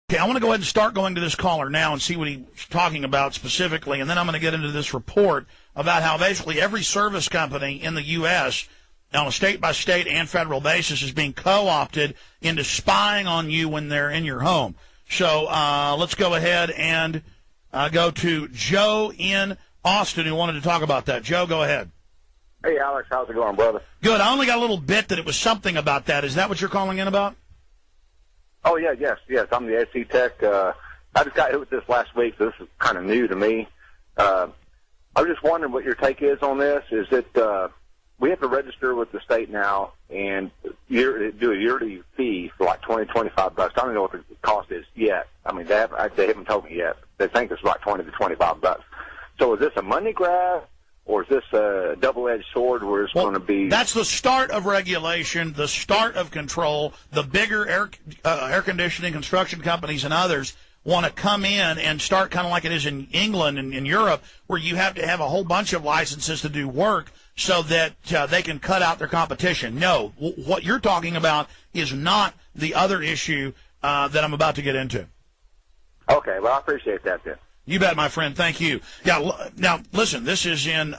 Okay, I want to go ahead and start going to this caller now and see what he's talking about specifically, and then I'm going to get into this report about how basically every service company in the U.S. on a state-by-state and federal basis is being co-opted into spying on you when they're in your home. So let's go ahead and go to Joe in Austin who wanted to talk about that. Joe, go ahead. Hey, Alex, how's it going, brother? Good. I only got a little bit that it was something about that. Is that what you're calling in about? Oh, yeah, yes. I'm the SC Tech. I just got hit with this last week, so this is kind of new to me. I was just wondering what your take is on this. Is that we have to register with the state now and do a yearly fee for like $20, $25. I don't know what the cost is yet. I mean, they haven't told me yet. They think it's like $20 to $25. So is this a money grab? Or is this a double-edged sword where it's going to be... That's the start of regulation, the start of control. The bigger air conditioning construction companies and others want to come in and start kind of like it is in England and in Europe, where you have to have a whole bunch of licenses to do work so that they can cut out their competition. No, what you're talking about is not the other issue that I'm about to get into. Okay, well, I appreciate that then. You bet, my friend. Thank you. Yeah. Now, listen, this is in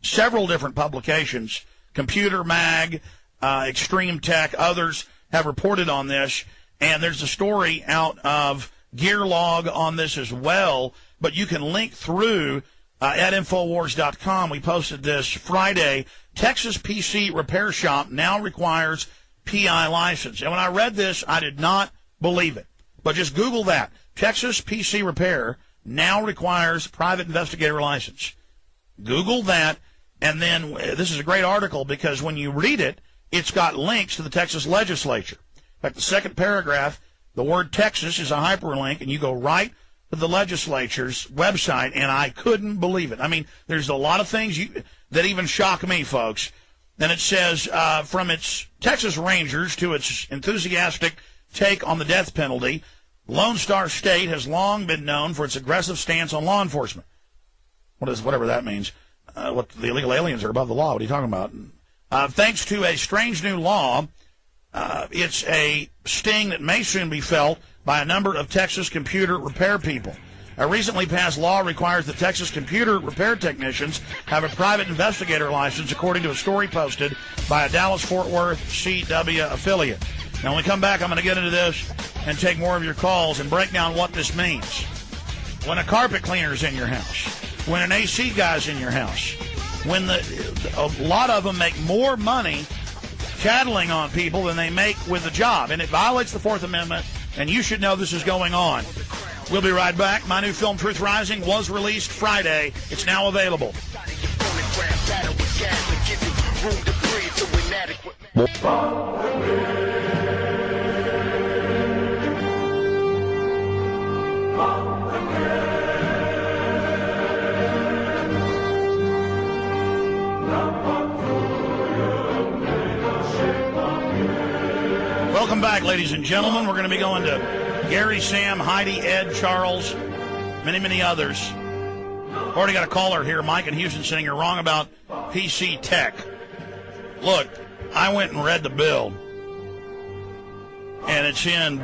several different publications. Computer Mag, Extreme Tech, others have reported on this. And there's a story out of GearLog on this as well. But you can link through at Infowars.com. We posted this Friday. Texas PC repair shop now requires PI license. And when I read this, I did not believe it. But just Google that. Texas PC repair now requires private investigator license. Google that, and then this is a great article because when you read it, it's got links to the Texas legislature. In fact, the second paragraph, the word Texas is a hyperlink, and you go right to the legislature's website, and I couldn't believe it. I mean, there's a lot of things that even shock me, folks. Then it says, from its Texas Rangers to its enthusiastic take on the death penalty, Lone Star State has long been known for its aggressive stance on law enforcement. Whatever that means. What the illegal aliens are above the law. What are you talking about? Thanks to a strange new law, it's a sting that may soon be felt by a number of Texas computer repair people. A recently passed law requires that Texas computer repair technicians have a private investigator license, according to a story posted by a Dallas-Fort Worth CW affiliate. Now, when we come back, I'm going to get into this and take more of your calls and break down what this means. When a carpet cleaner's in your house, when an AC guy's in your house, when a lot of them make more money tattling on people than they make with the job, and it violates the Fourth Amendment, and you should know this is going on. We'll be right back. My new film, Truth Rising, was released Friday. It's now available. Welcome back, ladies and gentlemen. We're going to be going to Gary, Sam, Heidi, Ed, Charles, many, many others. Already got a caller here, Mike in Houston, saying you're wrong about PC Tech. Look, I went and read the bill, and it's in,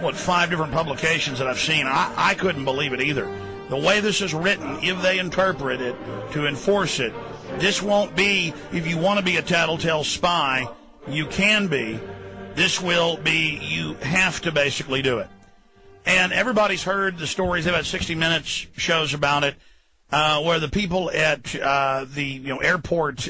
5 different publications that I've seen. I couldn't believe it either. The way this is written, if they interpret it to enforce it, this won't be, if you want to be a tattletale spy, you can be. This will be, you have to basically do it. And everybody's heard the stories. They've had 60 Minutes shows about it, where the people at the airport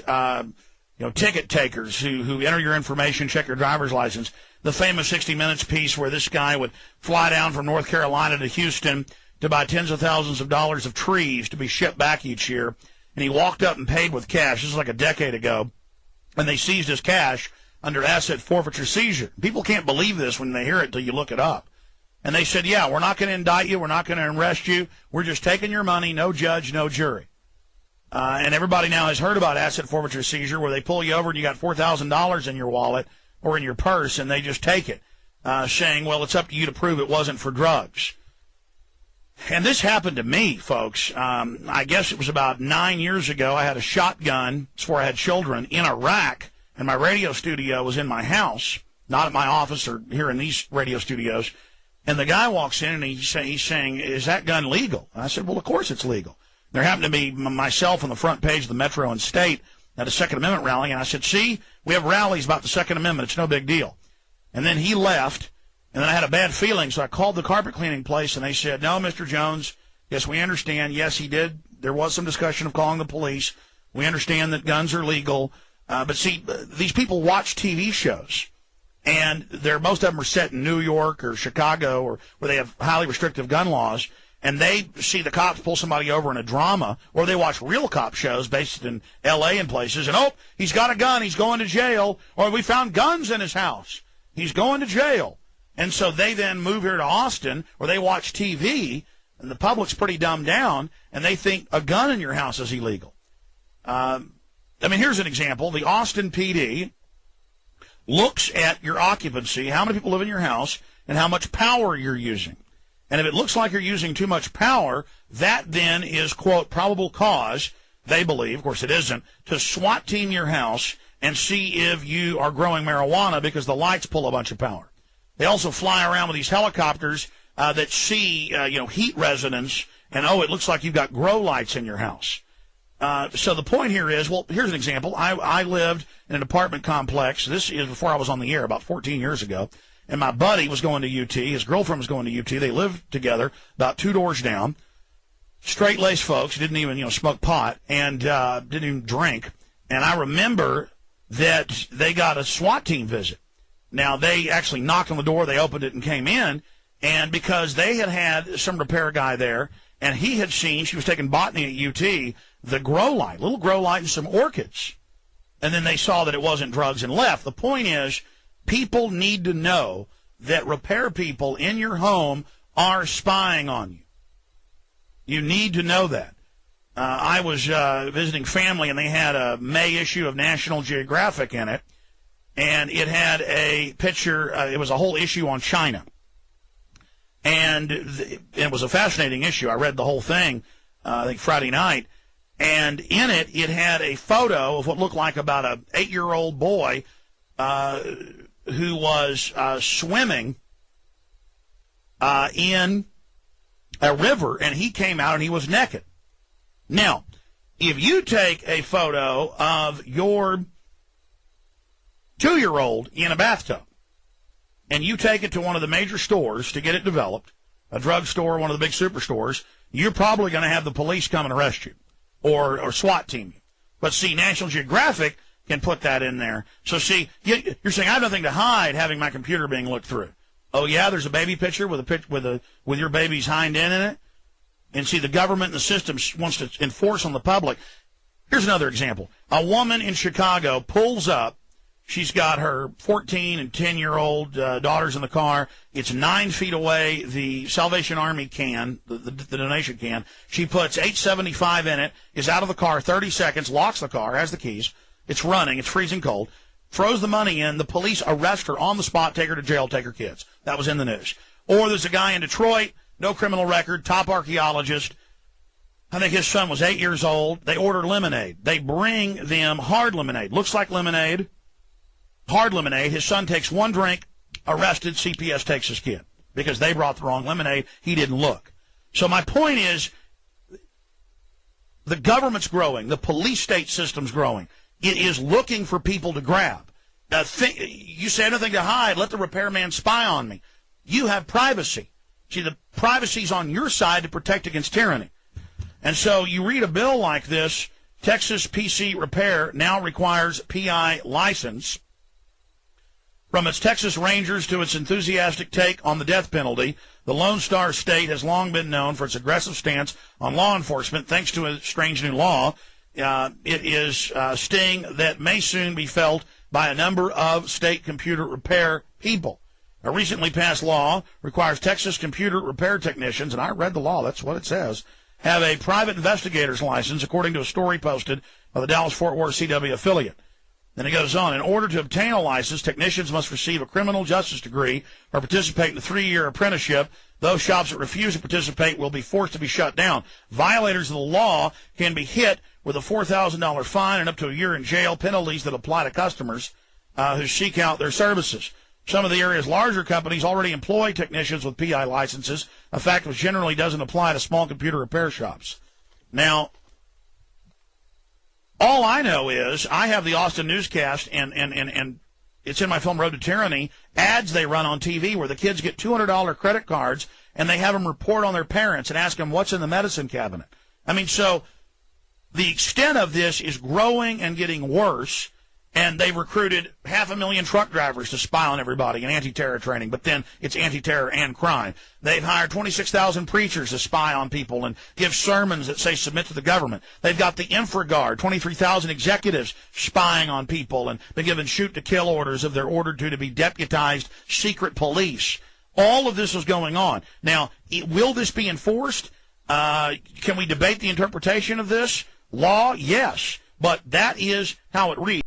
ticket takers who enter your information, check your driver's license. The famous 60 Minutes piece where this guy would fly down from North Carolina to Houston to buy tens of thousands of dollars of trees to be shipped back each year. And he walked up and paid with cash. This is like a decade ago. And they seized his cash under asset forfeiture seizure. People can't believe this when they hear it until you look it up. And they said, yeah, we're not going to indict you. We're not going to arrest you. We're just taking your money, no judge, no jury. And everybody now has heard about asset forfeiture seizure, where they pull you over and you got $4,000 in your wallet or in your purse, and they just take it, saying, well, it's up to you to prove it wasn't for drugs. And this happened to me, folks. I guess it was about 9 years ago. I had a shotgun before I had children in Iraq, and my radio studio was in my house, not at my office or here in these radio studios. And the guy walks in and he's saying, is that gun legal? And I said, well, of course it's legal. There happened to be myself on the front page of the Metro and State at a Second Amendment rally, and I said, see, we have rallies about the Second Amendment. It's no big deal. And then he left, and then I had a bad feeling, so I called the carpet cleaning place, and they said, no, Mr. Jones, yes, we understand. Yes, he did. There was some discussion of calling the police. We understand that guns are legal. But see, these people watch TV shows, and most of them are set in New York or Chicago or where they have highly restrictive gun laws, and they see the cops pull somebody over in a drama, or they watch real cop shows based in L.A. and places, and, oh, he's got a gun, he's going to jail, or we found guns in his house, he's going to jail. And so they then move here to Austin, or they watch TV, and the public's pretty dumbed down, and they think a gun in your house is illegal. Here's an example. The Austin PD looks at your occupancy, how many people live in your house, and how much power you're using. And if it looks like you're using too much power, that then is, quote, probable cause, they believe, of course it isn't, to SWAT team your house and see if you are growing marijuana because the lights pull a bunch of power. They also fly around with these helicopters that see, heat resonance, and, oh, it looks like you've got grow lights in your house. So the point here is, well, here's an example. I lived in an apartment complex. This is before I was on the air, about 14 years ago. And my buddy was going to UT. His girlfriend was going to UT. They lived together about 2 doors down. Straight-laced folks, didn't even, smoke pot and didn't even drink. And I remember that they got a SWAT team visit. Now, they actually knocked on the door. They opened it and came in. And because they had some repair guy there, and he had seen, she was taking botany at UT, the grow light, little grow light and some orchids. And then they saw that it wasn't drugs and left. The point is, people need to know that repair people in your home are spying on you. You need to know that. I was visiting family, and they had a May issue of National Geographic in it, and it had a picture. It was a whole issue on China. And it was a fascinating issue. I read the whole thing, I think Friday night. And in it, it had a photo of what looked like about an 8-year-old boy who was swimming in a river, and he came out and he was naked. Now, if you take a photo of your 2-year-old in a bathtub, and you take it to one of the major stores to get it developed, a drugstore, one of the big superstores, you're probably going to have the police come and arrest you or SWAT team you. But see, National Geographic can put that in there. So see, you're saying I have nothing to hide having my computer being looked through. Oh yeah, there's a baby picture with your baby's hind end in it. And see, the government and the system wants to enforce on the public. Here's another example. A woman in Chicago pulls up. She's got her 14 and 10-year-old daughters in the car. It's 9 feet away. The Salvation Army can, the donation can. She puts $8.75 in it, is out of the car 30 seconds, locks the car, has the keys. It's running. It's freezing cold. Throws the money in. The police arrest her on the spot, take her to jail, take her kids. That was in the news. Or there's a guy in Detroit, no criminal record, top archaeologist. I think his son was 8 years old. They order lemonade. They bring them hard lemonade. Looks like lemonade. Hard lemonade. His son takes one drink, arrested. CPS takes his kid because they brought the wrong lemonade. He didn't look. So my point is, the government's growing. The police state system's growing. It is looking for people to grab. You say nothing to hide. Let the repairman spy on me. You have privacy. See, the privacy's on your side to protect against tyranny. And so you read a bill like this, Texas PC Repair now requires PI license. From its Texas Rangers to its enthusiastic take on the death penalty, the Lone Star State has long been known for its aggressive stance on law enforcement. Thanks to a strange new law, it is a sting that may soon be felt by a number of state computer repair people. A recently passed law requires Texas computer repair technicians, and I read the law, that's what it says, have a private investigator's license, according to a story posted by the Dallas-Fort Worth CW affiliate. Then it goes on. In order to obtain a license, technicians must receive a criminal justice degree or participate in a 3-year apprenticeship. Those shops that refuse to participate will be forced to be shut down. Violators of the law can be hit with a $4,000 fine and up to a year in jail, penalties that apply to customers who seek out their services. Some of the area's larger companies already employ technicians with PI licenses, a fact which generally doesn't apply to small computer repair shops. Now, all I know is I have the Austin newscast, and it's in my film Road to Tyranny, ads they run on TV where the kids get $200 credit cards, and they have them report on their parents and ask them what's in the medicine cabinet. I mean, so the extent of this is growing and getting worse. And they've recruited 500,000 truck drivers to spy on everybody in anti-terror training, but then it's anti-terror and crime. They've hired 26,000 preachers to spy on people and give sermons that say submit to the government. They've got the InfraGuard, 23,000 executives spying on people and been given shoot-to-kill orders if they're ordered to be deputized secret police. All of this is going on. Now, will this be enforced? Can we debate the interpretation of this law? Yes, but that is how it reads.